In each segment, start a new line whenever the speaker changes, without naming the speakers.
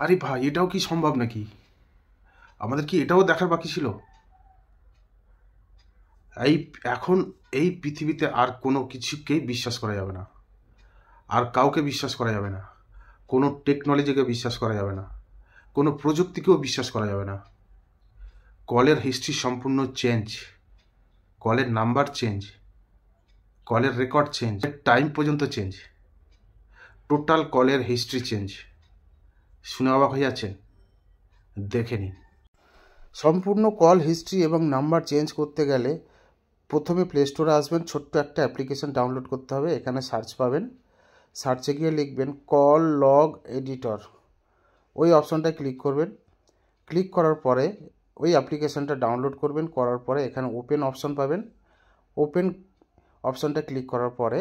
আরে ভাই, এটাও কি সম্ভব নাকি? আমাদের কি এটাও দেখার বাকি ছিল? এই এখন এই পৃথিবীতে আর কোনো কিছুকেই বিশ্বাস করা যাবে না, আর কাউকে বিশ্বাস করা যাবে না, কোনো টেকনোলজিকে বিশ্বাস করা যাবে না, কোনো প্রযুক্তিকেও বিশ্বাস করা যাবে না। কলের হিস্ট্রি সম্পূর্ণ চেঞ্জ, কলের নাম্বার চেঞ্জ, কলের রেকর্ড চেঞ্জ, টাইম পর্যন্ত চেঞ্জ, টোটাল কলের হিস্ট্রি চেঞ্জ। শুনে অবাক হয়ে যাচ্ছেন? দেখে নিন। সম্পূর্ণ কল হিস্ট্রি এবং নাম্বার চেঞ্জ করতে গেলে প্রথমে প্লে স্টোরে আসবেন, ছোট্ট একটা অ্যাপ্লিকেশন ডাউনলোড করতে হবে। এখানে সার্চ পাবেন, সার্চে গিয়ে লিখবেন কল লগ এডিটর, ওই অপশনটায় ক্লিক করবেন। ক্লিক করার পরে ওই অ্যাপ্লিকেশনটা ডাউনলোড করবেন, করার পরে এখানে ওপেন অপশন পাবেন। ওপেন অপশনটা ক্লিক করার পরে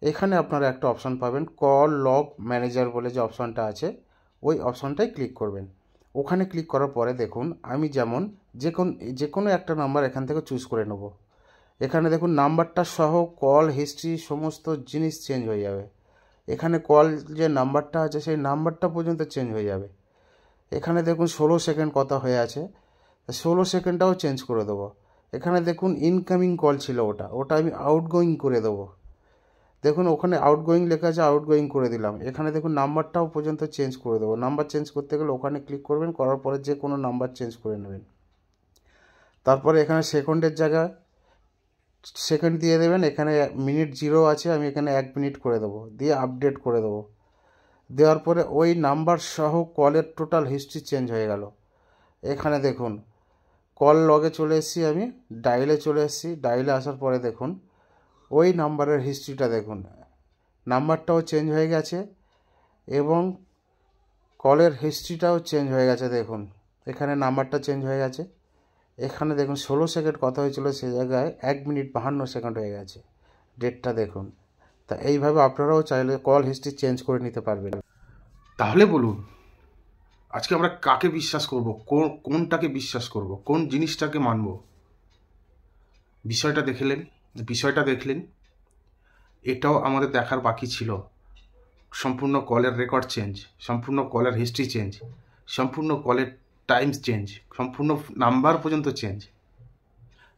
এখানে আপনারা একটা অপশন পাবেন কল লগ ম্যানেজার বলে যে অপশনটা আছে, ওই অপশনটায় ক্লিক করবেন। ওখানে ক্লিক করার পরে দেখুন, আমি যেমন যে কোনো একটা নাম্বার এখান থেকে চুজ করে নেব। এখানে দেখুন নাম্বারটা সহ কল হিস্ট্রি সমস্ত জিনিস চেঞ্জ হয়ে যাবে। এখানে কল যে নাম্বারটা আছে সেই নাম্বারটা পর্যন্ত চেঞ্জ হয়ে যাবে। এখানে দেখুন 16 সেকেন্ড কথা হয়ে আছে, 16 সেকেন্ডটাও চেঞ্জ করে দেবো। এখানে দেখুন ইনকামিং কল ছিল, ওটা আমি আউটগোয়িং করে দেবো। দেখুন ওখানে আউটগোয়িং লেখা আছে, আউটগোয়িং করে দিলাম। এখানে দেখুন নাম্বারটাও পর্যন্ত চেঞ্জ করে দেবো। নাম্বার চেঞ্জ করতে গেলে ওখানে ক্লিক করবেন, করার পরে যে কোনো নাম্বার চেঞ্জ করে নেবেন। তারপরে এখানে সেকেন্ডের জায়গায় সেকেন্ড দিয়ে দেবেন। এখানে মিনিট 0 আছে, আমি এখানে 1 মিনিট করে দেবো, দিয়ে আপডেট করে দেবো। দেওয়ার পরে ওই নাম্বার সহ কলের টোটাল হিস্ট্রি চেঞ্জ হয়ে গেল। এখানে দেখুন কল লগে চলে এসেছি, আমি ডায়ালে চলে এসেছি। ডায়ালে আসার পরে দেখুন ওই নাম্বারের হিস্ট্রিটা দেখুন, নাম্বারটাও চেঞ্জ হয়ে গেছে এবং কলের হিস্ট্রিটাও চেঞ্জ হয়ে গেছে। দেখুন এখানে নাম্বারটা চেঞ্জ হয়ে গেছে। এখানে দেখুন 16 সেকেন্ড কথা হয়েছিল, সে জায়গায় 1 মিনিট 52 সেকেন্ড হয়ে গেছে। ডেটটা দেখুন। তা এইভাবে আপনারাও চাইলে কল হিস্ট্রি চেঞ্জ করে নিতে পারবেন। তাহলে বলুন, আজকে আমরা কাকে বিশ্বাস করব, কোনটাকে বিশ্বাস করব, কোন জিনিসটাকে মানব? বিষয়টা দেখলেন, এটাও আমাদের দেখার বাকি ছিল। সম্পূর্ণ কলের রেকর্ড চেঞ্জ, সম্পূর্ণ কলের হিস্ট্রি চেঞ্জ, সম্পূর্ণ কলের টাইমস চেঞ্জ, সম্পূর্ণ নাম্বার পর্যন্ত চেঞ্জ,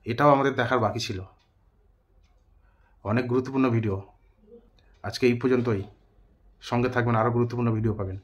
এটাও আমাদের দেখার বাকি ছিল। অনেক গুরুত্বপূর্ণ ভিডিও। আজকে এই পর্যন্তই। সঙ্গে থাকবেন, আরও গুরুত্বপূর্ণ ভিডিও পাবেন।